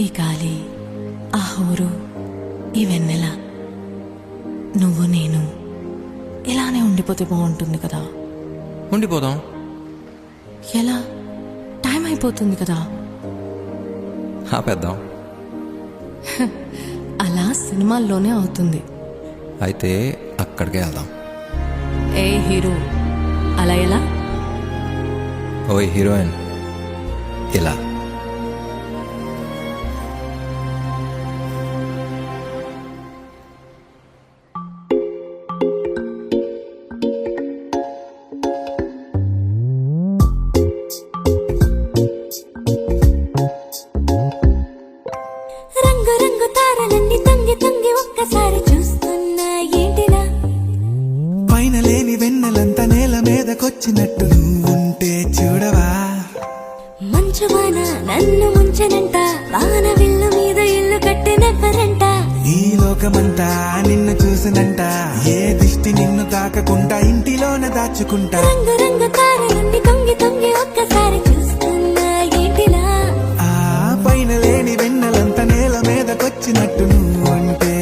ఈ గాలి, ఆ హోరు, ఈ వెన్నెల, నువ్వు నేను ఇలానే ఉండిపోతే బాగుంటుంది కదా. ఉండిపోదాం. ఎలా? టైం అయిపోతుంది కదా. ఆపేద్దాం. అలా సినిమాల్లోనే అవుతుంది. అయితే అక్కడికే వెళ్దాం. ఏ హీరో, అలా ఎలా? ఓయ్ హీరోయిన్, ఇలా. రంగు రంగు తారలన్నీ తొంగి తొంగి ఒక్కసారి చూస్తున్నా ఏంటిలా? పైన లేని వెన్నెలంతా నేల మీదకొచ్చినట్టు నువ్వుంటే చూడవా? మంచు వాన నన్ను ముంచనంట, వాన విల్లు మీద ఇల్లు కట్టినెవ్వరంట. ఈ లోకమంతా నిన్ను చూసినంట, ఏ దిష్టి నిన్ను తాకకుండా ఇంటిలోన దాచుకుంటా. రంగు రంగు తారలన్నీ తొంగి తొంగి ఒక్కసారి చూస్తున్నా ఏంటిలా? ఆ పైన లేని వెన్నెలంతా నేల మీదకొచ్చినట్టు నువ్వుంటే